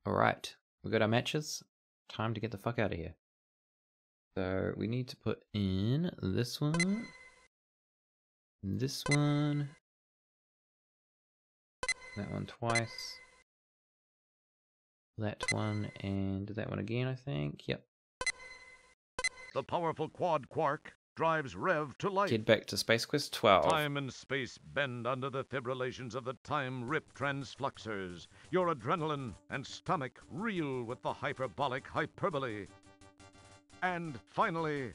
Alright, we got our matches. Time to get the fuck out of here. So we need to put in this one, that one twice, that one, and that one again, I think. Yep. The powerful quad quark drives Rev to life. Get back to Space Quest 12. Time and space bend under the fibrillations of the time-rip transfluxers. Your adrenaline and stomach reel with the hyperbolic hyperbole. And finally...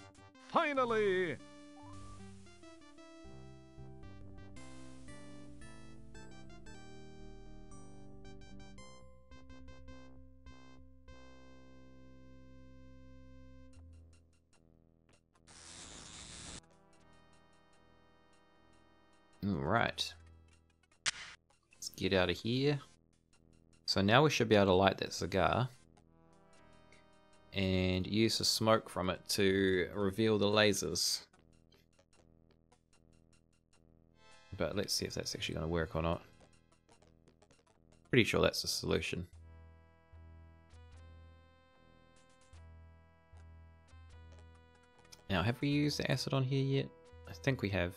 Alright. Let's get out of here. So now we should be able to light that cigar and use the smoke from it to reveal the lasers. But let's see if that's actually going to work or not. Pretty sure that's the solution. Now, have we used the acid on here yet? I think we have.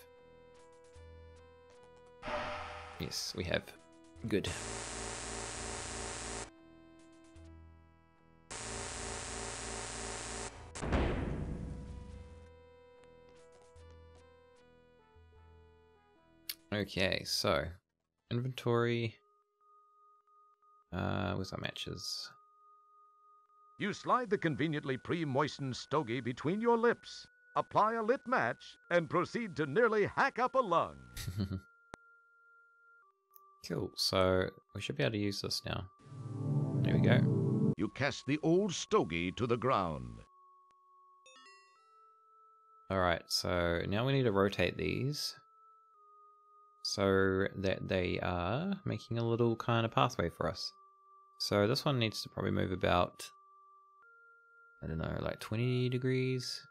Yes, we have. Good. Okay, so inventory. Where's our matches? You slide the conveniently pre-moistened stogie between your lips, apply a lit match, and proceed to nearly hack up a lung. Cool, so we should be able to use this now. There we go. You cast the old stogie to the ground. Alright, so now we need to rotate these so that they are making a little kind of pathway for us. So this one needs to probably move about, I don't know, like 20 degrees.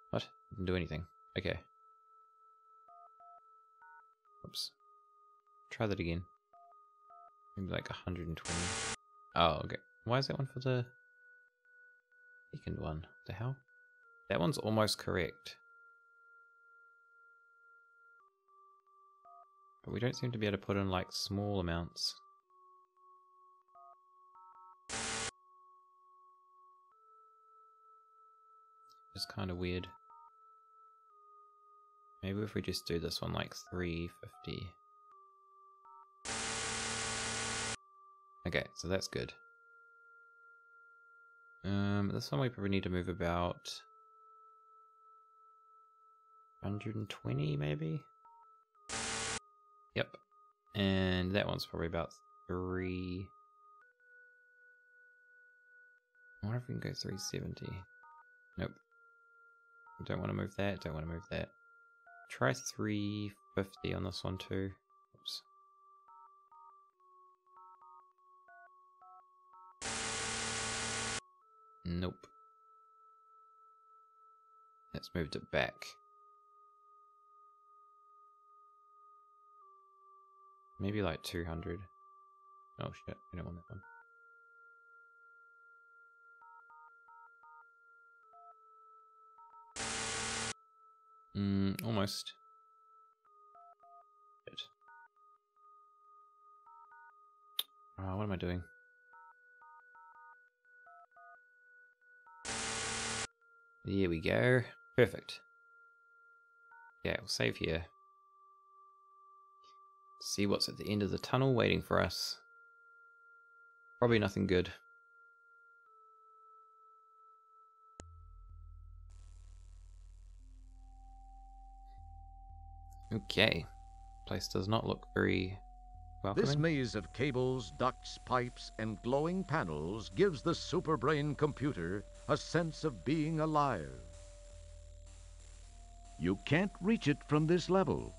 What? Didn't do anything. Okay. Oops. Try that again. Maybe like 120. Oh, okay. Why is that one for the second one? What the hell? That one's almost correct. But we don't seem to be able to put in like small amounts. It's kind of weird. Maybe if we just do this one like 350. Okay, so that's good. This one we probably need to move about 120 maybe? Yep. And that one's probably about 3... I wonder if we can go 370. Nope. Don't want to move that, don't want to move that. Try 350 on this one too. Oops. Nope. Let's move it back. Maybe like 200. Oh shit, we don't want that one. Almost. Shit. Oh, what am I doing? There we go. Perfect. Yeah, we'll save here. See what's at the end of the tunnel waiting for us. Probably nothing good. Okay. Place does not look very welcoming. This maze of cables, ducts, pipes, and glowing panels gives the superbrain computer a sense of being alive. You can't reach it from this level.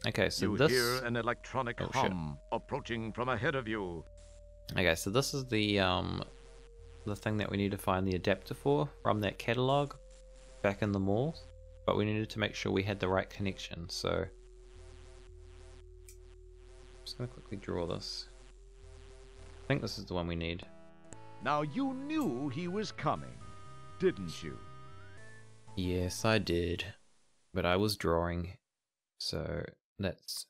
Okay, so you this... hear an electronic hum approaching from ahead of you. Okay, so this is the thing that we need to find the adapter for from that catalog back in the mall. But we needed to make sure we had the right connection, so just gonna quickly draw this. I think this is the one we need. Now you knew he was coming, didn't you? Yes, I did. But I was drawing. So that's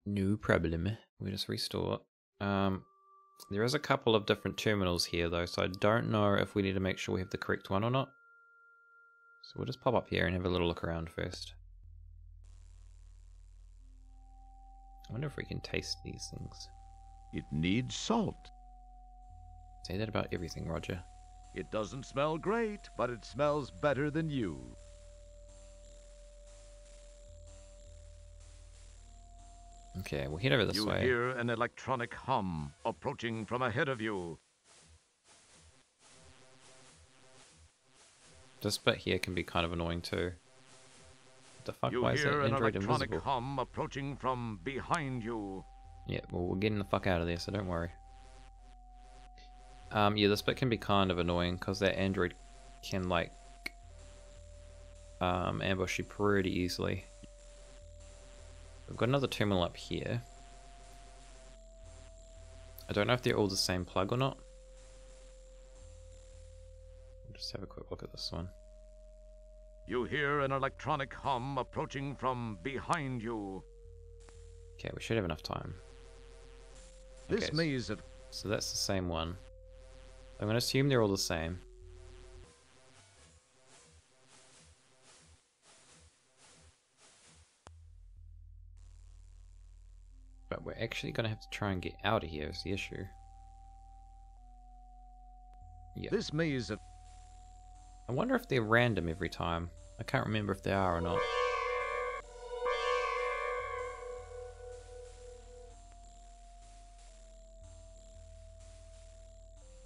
no problem. We just restore. There is a couple of different terminals here though, so I don't know if we need to make sure we have the correct one or not. So we'll just pop up here and have a little look around first. I wonder if we can taste these things. It needs salt. Say that about everything, Roger. It doesn't smell great, but it smells better than you. Okay, we'll head over this way. You hear an electronic hum approaching from ahead of you. This bit here can be kind of annoying too. What the fuck? You Why is that hear an android electronic invisible? hum approaching from behind you. Yeah, well, we're getting the fuck out of there, so don't worry. Yeah, this bit can be kind of annoying because that android can like ambush you pretty easily. We've got another terminal up here. I don't know if they're all the same plug or not. Just have a quick look at this one. You hear an electronic hum approaching from behind you. Okay, we should have enough time. This Okay, maze of... So that's the same one. I'm going to assume they're all the same. But we're actually going to have to try and get out of here is the issue. Yeah. This maze of... I wonder if they're random every time. I can't remember if they are or not.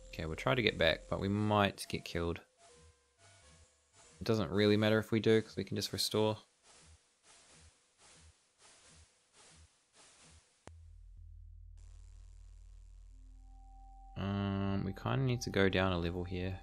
Okay, we'll try to get back, but we might get killed. It doesn't really matter if we do, because we can just restore. We kind of need to go down a level here.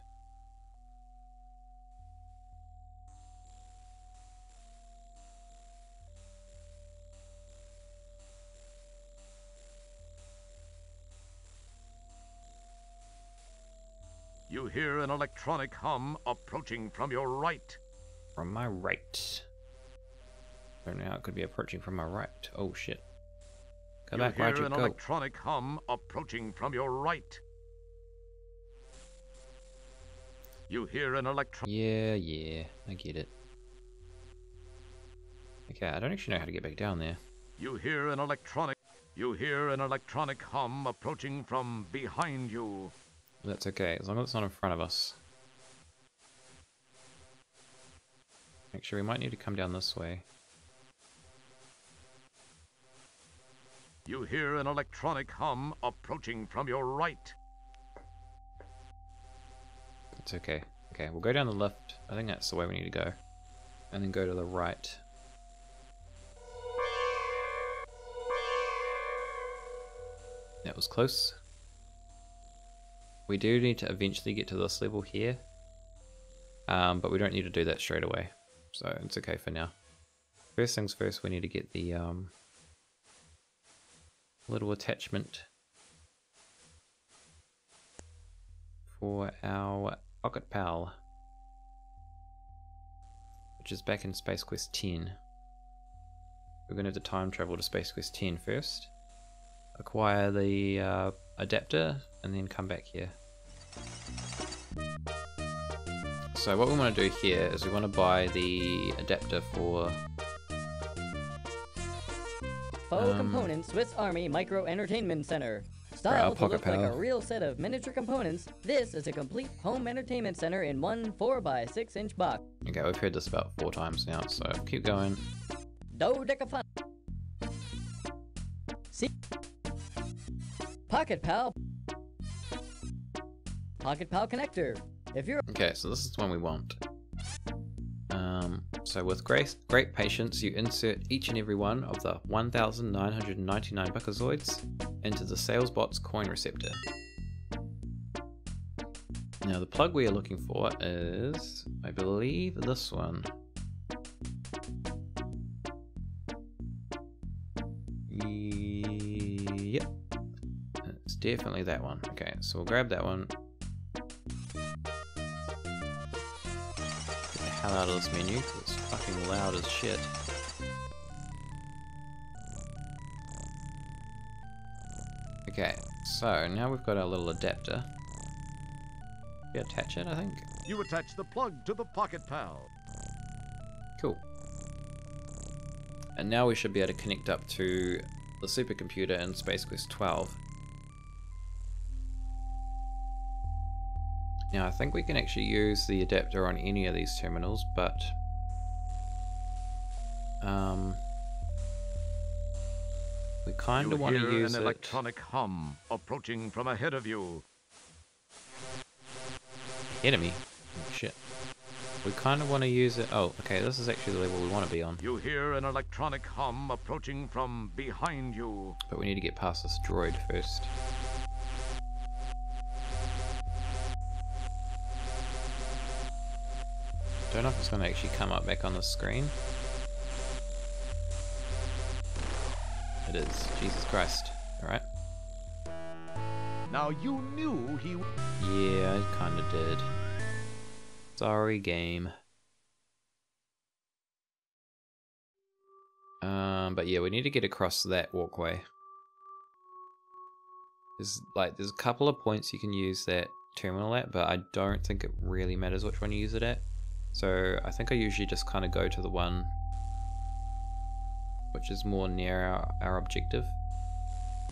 You hear an electronic hum approaching from your right. From my right. I don't know how it could be approaching from my right. Oh shit. Come back, You hear Roger, an go. electronic hum approaching from your right. You hear an electronic... Yeah, I get it. Okay, I don't actually know how to get back down there. You hear an electronic... You hear an electronic hum approaching from behind you. That's okay, as long as it's not in front of us. Actually, we might need to come down this way. You hear an electronic hum approaching from your right. It's okay. Okay, we'll go down the left. I think that's the way we need to go. And then go to the right. That was close. We do need to eventually get to this level here. But we don't need to do that straight away. So it's okay for now. First things first, we need to get the little attachment for our Pocket Pal, which is back in Space Quest 10. We're going to have to time travel to Space Quest 10 first, acquire the adapter, and then come back here. So what we want to do here is we want to buy the adapter for Faux Components Swiss Army Micro Entertainment Center. our Styled to Pocket look like a Pal. real set of miniature components, this is a complete home entertainment center in one 4x6-inch box. Okay, we've heard this about 4 times now, so keep going. Dodecafun. See? Pocket Pal. Pocket Pal connector. If you're Okay, so this is the one we want. So with great patience, you insert each and every one of the 1,999 Buckazoids into the SalesBot's coin receptor. Now the plug we are looking for is, I believe, this one. definitely that one. Okay, so we'll grab that one. Get the hell out of this menu because it's fucking loud as shit. Okay, so now we've got our little adapter. We attach it, I think. You attach the plug to the Pocket Pal. Cool. And now we should be able to connect up to the supercomputer in Space Quest 12. Now I think we can actually use the adapter on any of these terminals, but we kind of want to use an it. electronic hum approaching from ahead of you. Ahead of me? Oh, shit. We kind of want to use it. Oh, okay, this is actually the level we want to be on. You hear an electronic hum approaching from behind you. But we need to get past this droid first. Don't know if it's going to actually come up back on the screen. It is. Jesus Christ. Alright. Now you knew he... Yeah, I kind of did. Sorry, game. But yeah, we need to get across that walkway. There's a couple of points you can use that terminal at, but I don't think it really matters which one you use it at. So I think I usually just kind of go to the one which is more near our objective.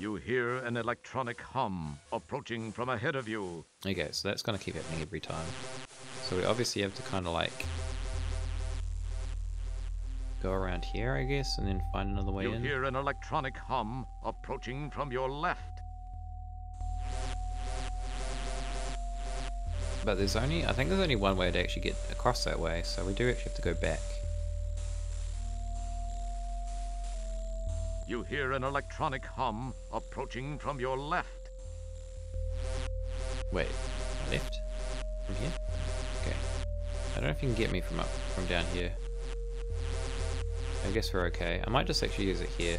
You hear an electronic hum approaching from ahead of you. Okay, so that's going to keep happening every time. So we obviously have to kind of like go around here, I guess, and then find another way You in. hear an electronic hum approaching from your left. But I think there's only one way to actually get across that way, so we do actually have to go back. You hear an electronic hum approaching from your left. Wait, left? From here? Okay. I don't know if you can get me from down here. I guess we're okay. I might just actually use it here.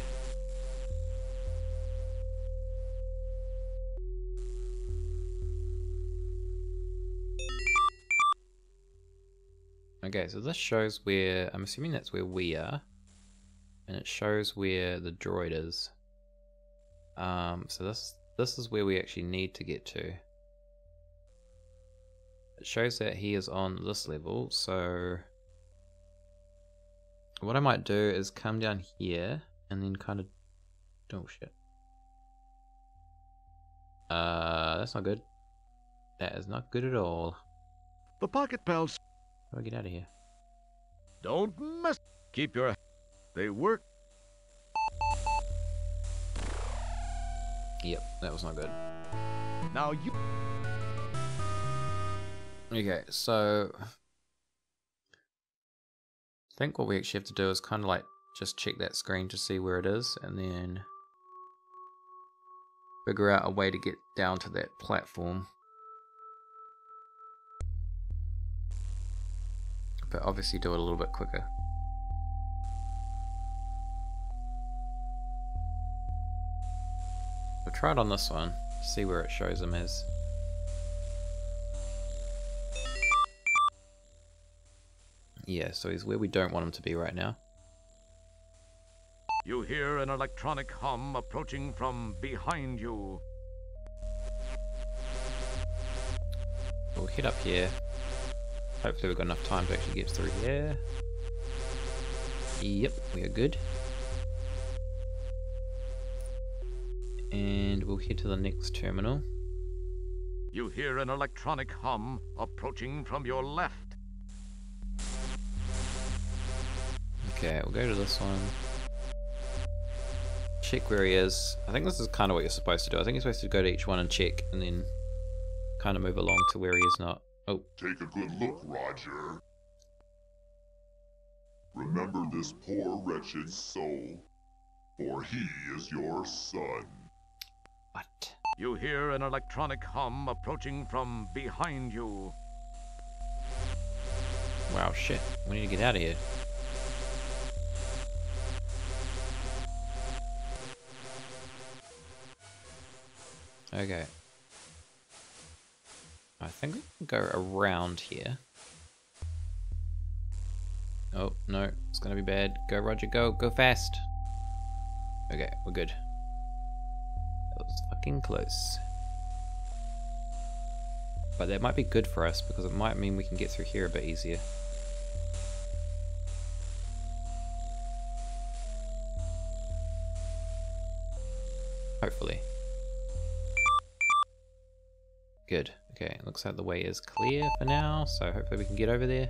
Okay, so this shows where, I'm assuming that's where we are. And it shows where the droid is. So this is where we actually need to get to. It shows that he is on this level, so what I might do is come down here and then kind of, oh shit. That's not good. That is not good at all. The Pocket Pals. How do I get out of here? Don't mess. Keep your... They work. Yep, that was not good. Now you... Okay, so I think what we actually have to do is kind of like just check that screen to see where it is and then figure out a way to get down to that platform. But obviously do it a little bit quicker. We'll try it on this one, see where it shows him as. Yeah, so he's where we don't want him to be right now. You hear an electronic hum approaching from behind you. We'll head up here. Hopefully we've got enough time to actually get through here. Yep, we are good. And we'll head to the next terminal. You hear an electronic hum approaching from your left. Okay, we'll go to this one. Check where he is. I think this is kind of what you're supposed to do. I think you're supposed to go to each one and check, and then kind of move along to where he is not. Oh. Take a good look, Roger. Remember this poor wretched soul, for he is your son. What? You hear an electronic hum approaching from behind you. Wow, shit. We need to get out of here. Okay. I think we can go around here. Oh, no. It's gonna be bad. Go, Roger, go. Go fast. Okay, we're good. That was fucking close. But that might be good for us, because it might mean we can get through here a bit easier. Hopefully. Good. Okay, looks like the way is clear for now, so hopefully we can get over there.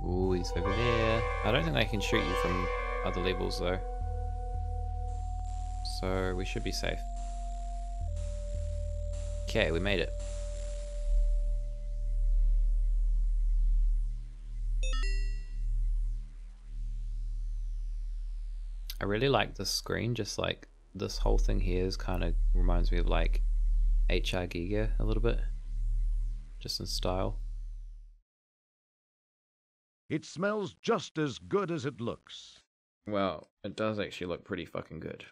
Ooh, he's over there. I don't think they can shoot you from other levels though. So we should be safe. Okay, we made it. I really like this screen, just like this whole thing here is kind of reminds me of like HR Giga a little bit. Just in style. It smells just as good as it looks. Well, it does actually look pretty fucking good.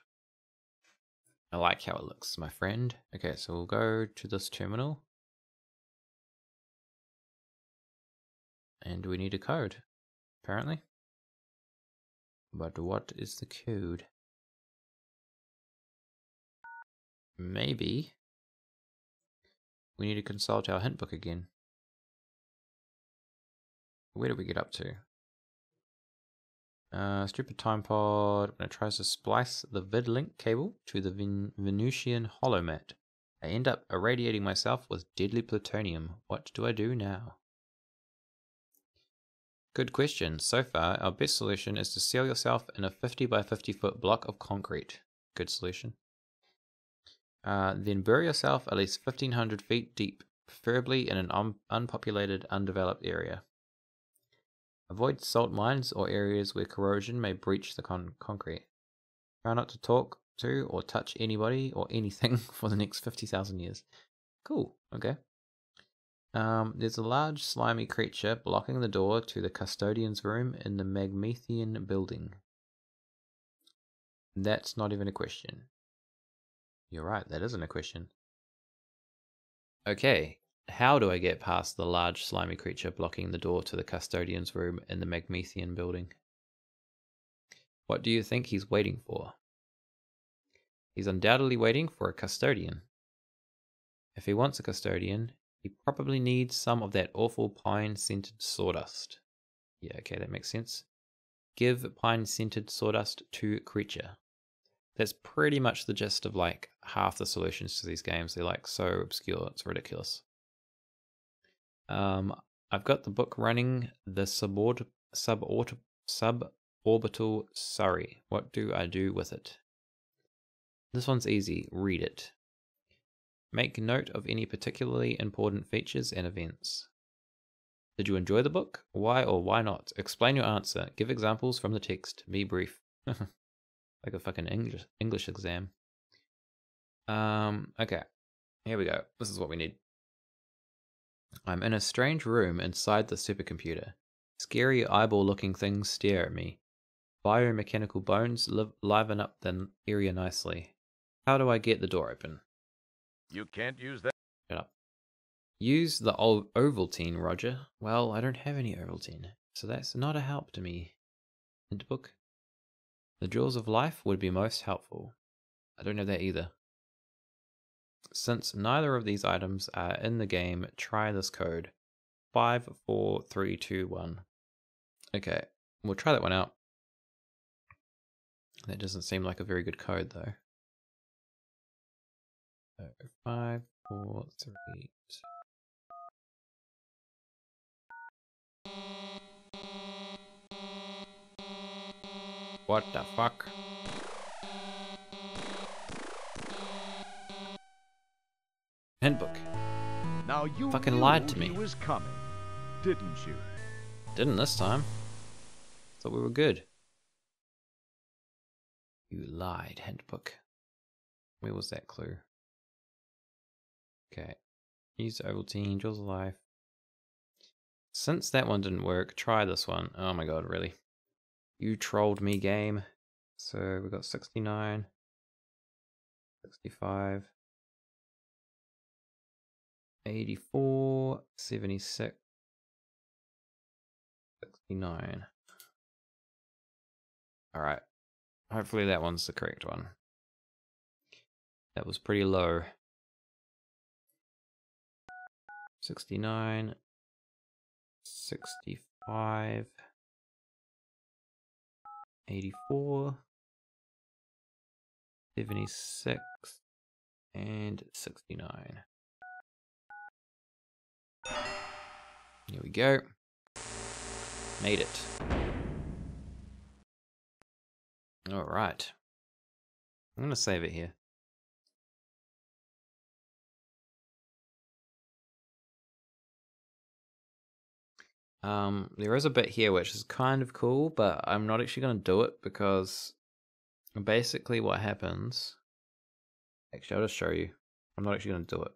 I like how it looks, my friend. Okay, so we'll go to this terminal. And we need a code, apparently. But what is the code? Maybe we need to consult our hint book again. Where did we get up to? Stupid time pod. When it tries to splice the vidlink cable to the Venusian holomat, I end up irradiating myself with deadly plutonium. What do I do now? Good question. So far, our best solution is to seal yourself in a 50 by 50 foot block of concrete. Good solution. Then bury yourself at least 1,500 feet deep, preferably in an unpopulated, undeveloped area. Avoid salt mines or areas where corrosion may breach the concrete. Try not to talk to or touch anybody or anything for the next 50,000 years. Cool, okay. There's a large slimy creature blocking the door to the custodian's room in the Magmethian building. That's not even a question. You're right, that isn't a question. Okay, how do I get past the large slimy creature blocking the door to the custodian's room in the Magmethian building? What do you think he's waiting for? He's undoubtedly waiting for a custodian. If he wants a custodian, he probably needs some of that awful pine-scented sawdust. Yeah, okay, that makes sense. Give pine-scented sawdust to creature. That's pretty much the gist of like half the solutions to these games. They're like so obscure, it's ridiculous. I've got the book running, the suborbital Surrey. What do I do with it? This one's easy. Read it. Make note of any particularly important features and events. Did you enjoy the book? Why or why not? Explain your answer. Give examples from the text. Be brief. Like a fucking English exam. Okay. Here we go. This is what we need. I'm in a strange room inside the supercomputer. Scary eyeball-looking things stare at me. Biomechanical bones liven up the area nicely. How do I get the door open? You can't use that. Shut up. Use the old Ovaltine, Roger. Well, I don't have any Ovaltine, so that's not a help to me. Hint book. The jewels of life would be most helpful. I don't have that either. Since neither of these items are in the game, try this code. 54321. Okay, we'll try that one out. That doesn't seem like a very good code though. 5, 4, 3, 2. What the fuck? Handbook. Now you fucking knew lied to me. He was coming, didn't you? Didn't this time. Thought we were good. You lied, Handbook. Where was that clue? Okay. Use Ovaltine, Jaws of Life. Since that one didn't work, try this one. Oh my god, really? You trolled me, game. So we got 69, 65, 84, 76, 69. Alright. Hopefully that one's the correct one. That was pretty low. 69, 65, 84, 76, and 69. Here we go. Made it. Alright. I'm gonna save it here. There is a bit here which is kind of cool, but I'm not actually going to do it because basically what happens... Actually, I'll just show you. I'm not actually going to do it.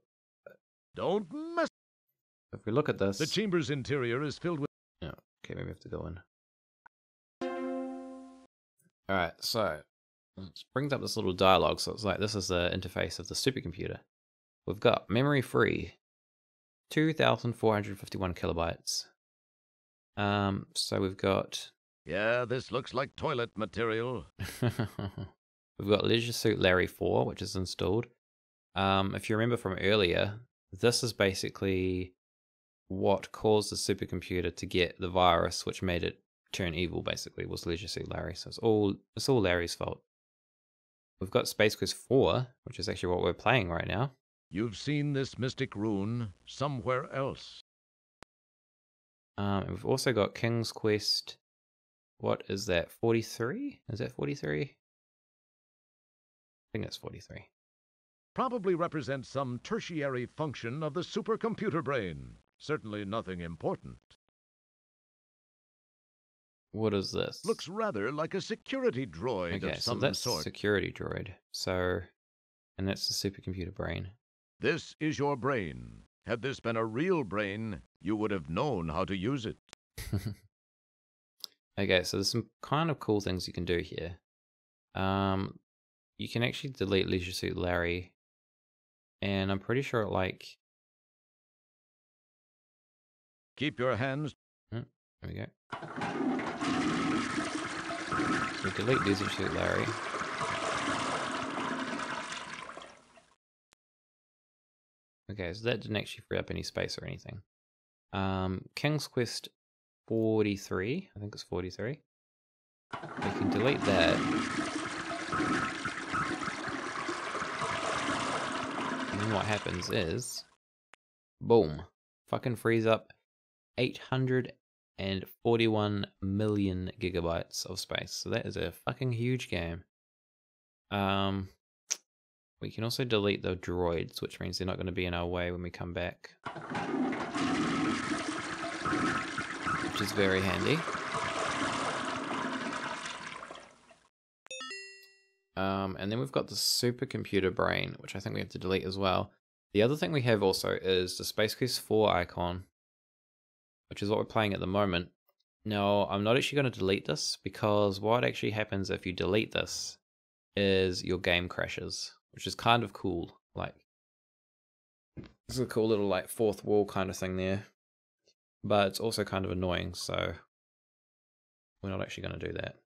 Don't mess. If we look at this... The chamber's interior is filled with... Oh, okay, maybe we have to go in. Alright, so... It brings up this little dialogue, so it's like this is the interface of the supercomputer. We've got memory free. 2,451 kilobytes. So we've got... Yeah, this looks like toilet material. We've got Leisure Suit Larry 4, which is installed. If you remember from earlier, this is basically what caused the supercomputer to get the virus, which made it turn evil, basically, was Leisure Suit Larry. So it's all Larry's fault. We've got Space Quest 4, which is actually what we're playing right now. You've seen this mystic rune somewhere else. And we've also got King's Quest. What is that? 43? Is that 43? I think that's 43. Probably represents some tertiary function of the supercomputer brain. Certainly nothing important. What is this? Looks rather like a security droid okay, of some so that's sort. security droid. So, and that's the supercomputer brain. This is your brain. Had this been a real brain, you would have known how to use it. Okay, so there's some kind of cool things you can do here. You can actually delete Leisure Suit Larry, and I'm pretty sure like... Keep your hands... There we go. So delete Leisure Suit Larry. Okay, so that didn't actually free up any space or anything. King's Quest 43, I think it's 43. We can delete that. And then what happens is, boom, fucking frees up 841 million gigabytes of space. So that is a fucking huge game. We can also delete the droids, which means they're not going to be in our way when we come back. Which is very handy. And then we've got the supercomputer brain, which I think we have to delete as well. The other thing we have also is the Space Quest 4 icon, which is what we're playing at the moment. Now, I'm not actually going to delete this, because what actually happens if you delete this is your game crashes, which is kind of cool. Like, this is a cool little like fourth wall kind of thing there, but it's also kind of annoying, so we're not actually going to do that.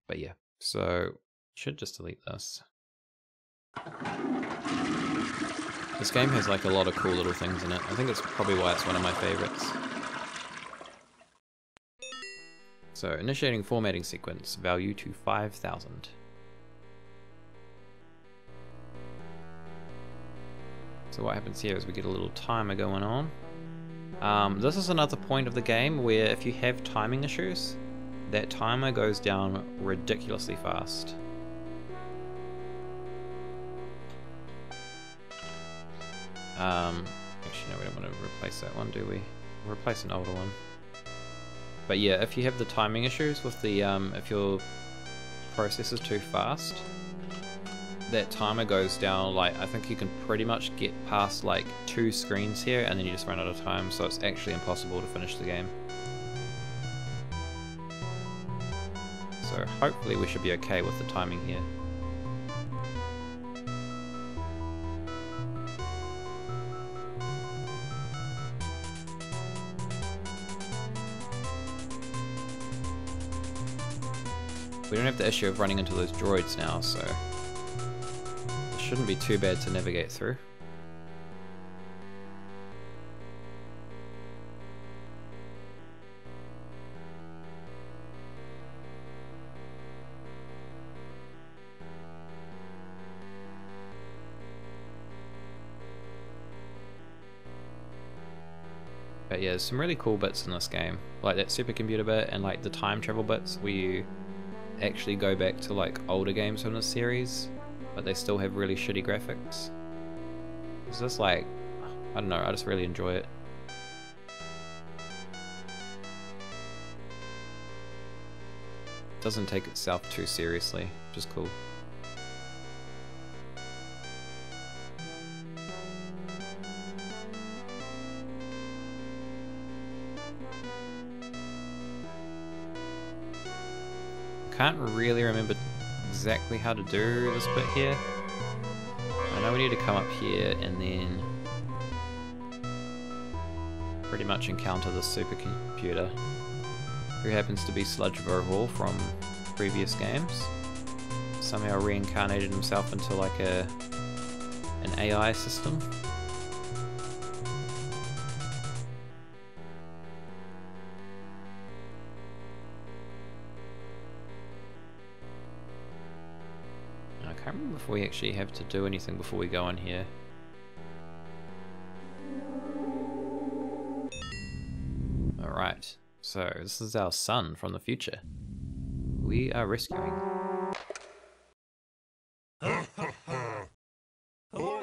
But yeah, so should just delete this. This game has like a lot of cool little things in it. I think it's probably why it's one of my favorites. So initiating formatting sequence, value to 5,000. So what happens here is we get a little timer going on. This is another point of the game where if you have timing issues, that timer goes down ridiculously fast. Actually no, we don't want to replace that one, do we? We'll replace an older one. But yeah, if you have the timing issues with the, if you're processes too fast, that timer goes down. Like, I think you can pretty much get past like 2 screens here and then you just run out of time, so it's actually impossible to finish the game. So hopefully we should be okay with the timing here. We don't have the issue of running into those droids now, so it shouldn't be too bad to navigate through. But yeah, there's some really cool bits in this game, like that supercomputer bit and like the time travel bits where you actually go back to like older games from the series, but they still have really shitty graphics. It's just like, I don't know, I just really enjoy it. It doesn't take itself too seriously, which is cool. Can't really remember exactly how to do this bit here. I know we need to come up here and then pretty much encounter the supercomputer, who happens to be Sludge Verhall from previous games. Somehow reincarnated himself into like an AI system. I can't remember if we actually have to do anything before we go in here. Alright, so this is our son from the future. We are rescuing. Hello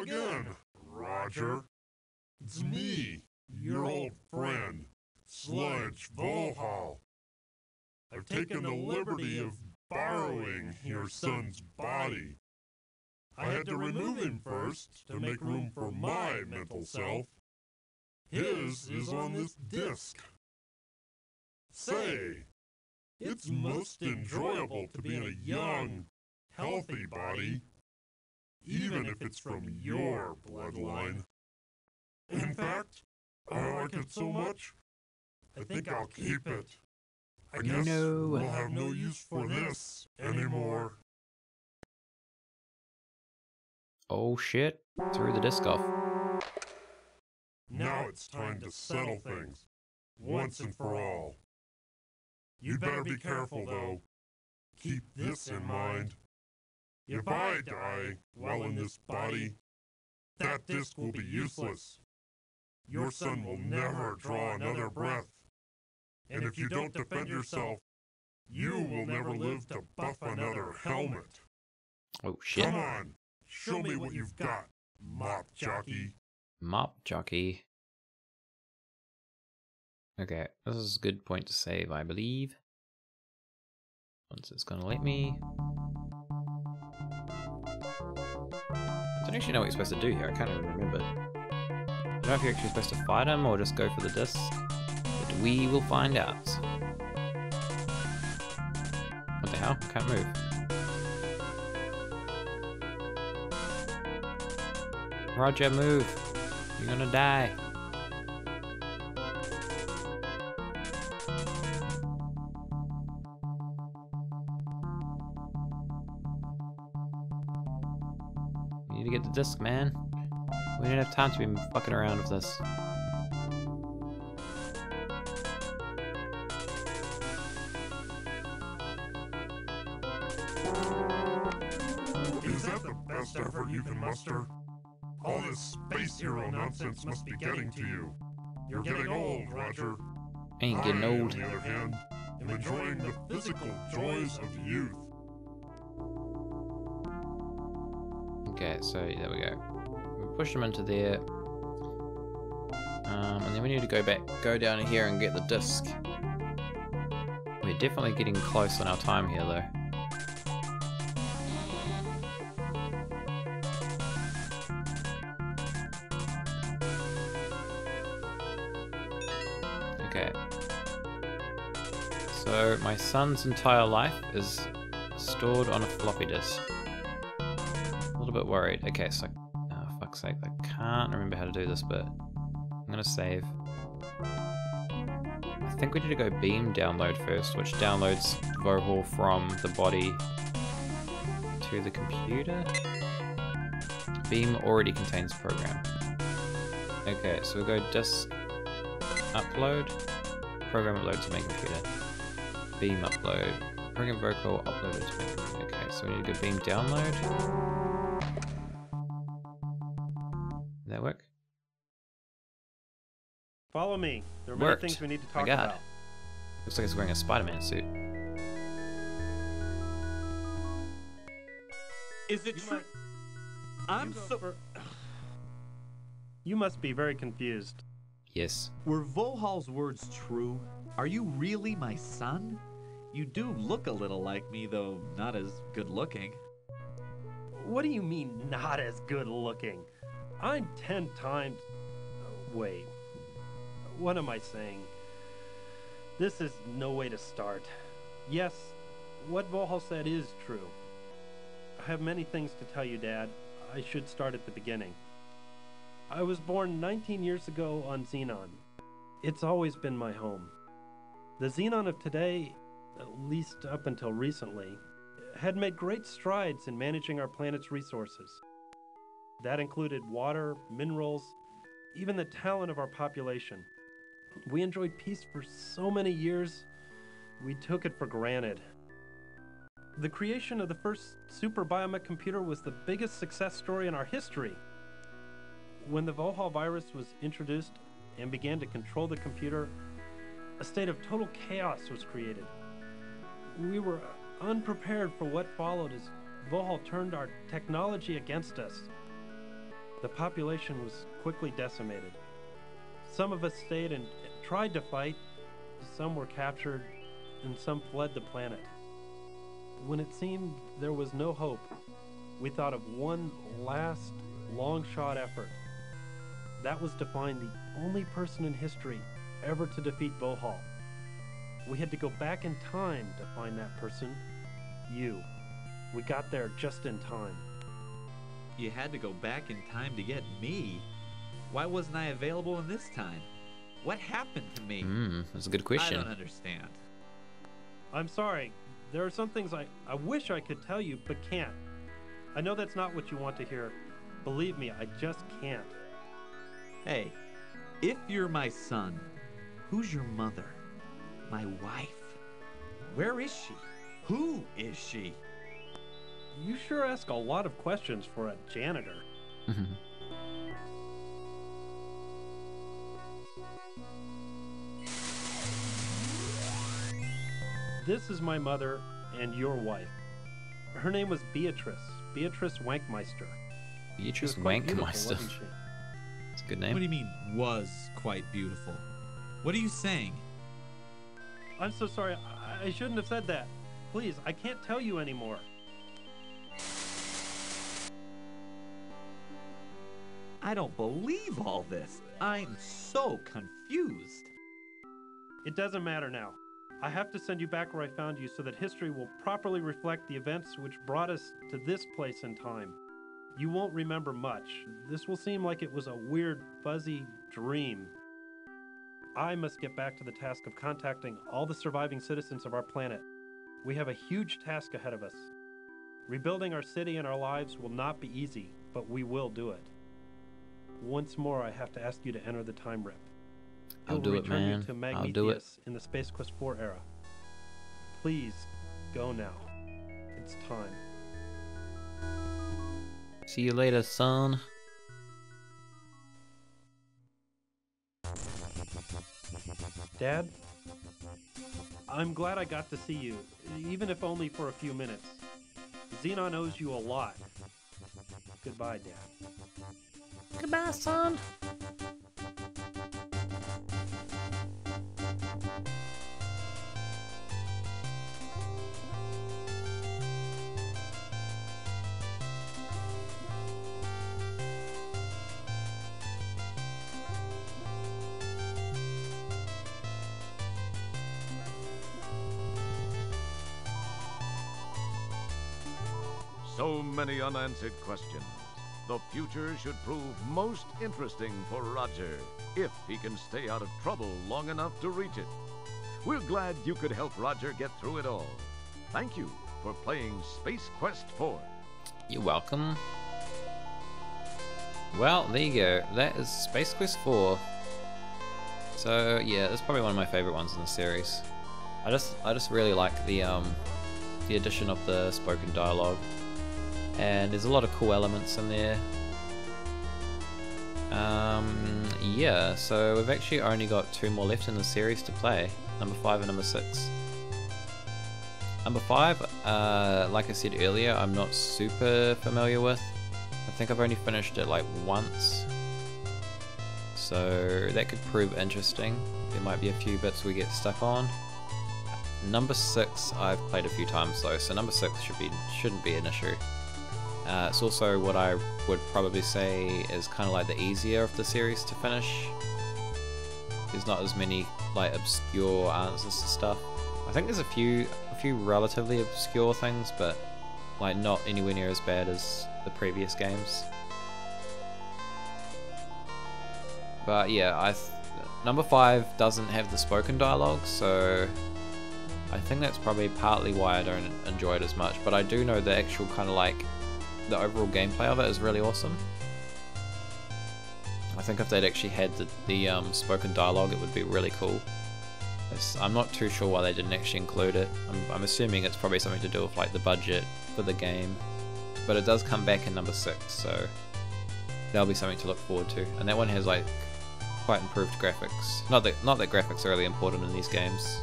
again, Roger. It's me, your old friend, Sludge Volhall. I've taken the liberty of borrowing your son's body. I had to remove him first to make room for my mental self. His is on this disc. Say, it's most enjoyable to be in a young, healthy body, even if it's from your bloodline. In fact, I like it so much, I think I'll keep it. I guess we'll have no use for this anymore. Oh shit, threw the disc off. Now it's time to settle things, once and for all. You'd better be careful, though. Keep this in mind. If I die while in this body, that disc will be useless. Your son will never draw another breath. And if you don't defend yourself, you will never live to buff another helmet. Oh shit. Come on, show me what you've got, mop jockey. Mop jockey. Okay, this is a good point to save, I believe. Once it's gonna let me. I don't actually know what you're supposed to do here, I can't even remember. I don't know if you're actually supposed to fight him or just go for the disc, but we will find out. What the hell? I can't move. Roger, move! You're gonna die. We need to get the disc, man. We didn't have time to be fucking around with this. Is that the best effort you can muster? All this space hero nonsense must be getting to you. You're getting old, Roger. I ain't getting old. On the other hand, am enjoying the physical joys of youth. Okay, so there we go. We push them into there. And then we need to go down here and get the disc. We're definitely getting close on our time here though. Okay. So my son's entire life is stored on a floppy disk. A little bit worried. Okay, so oh, fuck's sake, I can't remember how to do this, but I'm gonna save. I think we need to go beam download first, which downloads Vohal from the body to the computer. Beam already contains program. Okay, so we'll go disk upload, program upload to main computer. Beam upload, program vocal uploaded to main computer. Okay, so we need to go beam download. Did that work? Follow me. There are many things we need to talk about. Looks like it's wearing a Spider-Man suit. Is it true? I'm so... You must be very confused. Yes. Were Vohal's words true? Are you really my son? You do look a little like me, though not as good looking. What do you mean, not as good looking? I'm 10 times... Wait. What am I saying? This is no way to start. Yes, what Vohal said is true. I have many things to tell you, Dad. I should start at the beginning. I was born 19 years ago on Xenon. It's always been my home. The Xenon of today, at least up until recently, had made great strides in managing our planet's resources. That included water, minerals, even the talent of our population. We enjoyed peace for so many years, we took it for granted. The creation of the first super biomech computer was the biggest success story in our history. When the Vohal virus was introduced and began to control the computer, a state of total chaos was created. We were unprepared for what followed as Vohal turned our technology against us. The population was quickly decimated. Some of us stayed and tried to fight, some were captured, and some fled the planet. When it seemed there was no hope, we thought of one last long-shot effort. That was to find the only person in history ever to defeat Vohal. We had to go back in time to find that person, you. We got there just in time. You had to go back in time to get me? Why wasn't I available in this time? What happened to me? That's a good question. I don't understand. I'm sorry. There are some things I wish I could tell you, but can't. I know that's not what you want to hear. Believe me, I just can't. Hey, if you're my son, who's your mother? My wife? Where is she? Who is she? You sure ask a lot of questions for a janitor. This is my mother and your wife. Her name was Beatrice Wankmeister. Beatrice Wankmeister. Wankmeister. It's a good name. What do you mean, was quite beautiful? What are you saying? I'm so sorry. I shouldn't have said that. Please, I can't tell you anymore. I don't believe all this. I'm so confused. It doesn't matter now. I have to send you back where I found you so that history will properly reflect the events which brought us to this place in time. You won't remember much. This will seem like it was a weird, fuzzy dream. I must get back to the task of contacting all the surviving citizens of our planet. We have a huge task ahead of us. Rebuilding our city and our lives will not be easy, but we will do it. Once more, I have to ask you to enter the time rip. I'll do it, man. To I'll do it. In the Space Quest 4 era. Please, go now. It's time. See you later, son. Dad? I'm glad I got to see you, even if only for a few minutes. Xenon owes you a lot. Goodbye, Dad. Goodbye, son. So many unanswered questions. The future should prove most interesting for Roger if he can stay out of trouble long enough to reach it. We're glad you could help Roger get through it all. Thank you for playing Space Quest 4. You're welcome. Well, there you go. That is Space Quest 4. So yeah, it's probably one of my favorite ones in the series. I just really like the addition of the spoken dialogue, and there's a lot of cool elements in there. Yeah, so we've actually only got 2 more left in the series to play, number 5 and number 6. Number 5, like I said earlier, I'm not super familiar with. I think I've only finished it like once, so that could prove interesting. There might be a few bits we get stuck on. Number 6 I've played a few times though, so number 6 shouldn't be an issue. It's also what I would probably say is kind of like the easier of the series to finish. There's not as many like obscure answers to stuff. I think there's a few relatively obscure things, but like not anywhere near as bad as the previous games. But yeah, number 5 doesn't have the spoken dialogue, so I think that's probably partly why I don't enjoy it as much. But I do know the actual kind of like the overall gameplay of it is really awesome. I think if they'd actually had the spoken dialogue, it would be really cool. I'm not too sure why they didn't actually include it. I'm assuming it's probably something to do with like the budget for the game, but it does come back in number 6, so that'll be something to look forward to. And that one has like quite improved graphics. Not that graphics are really important in these games.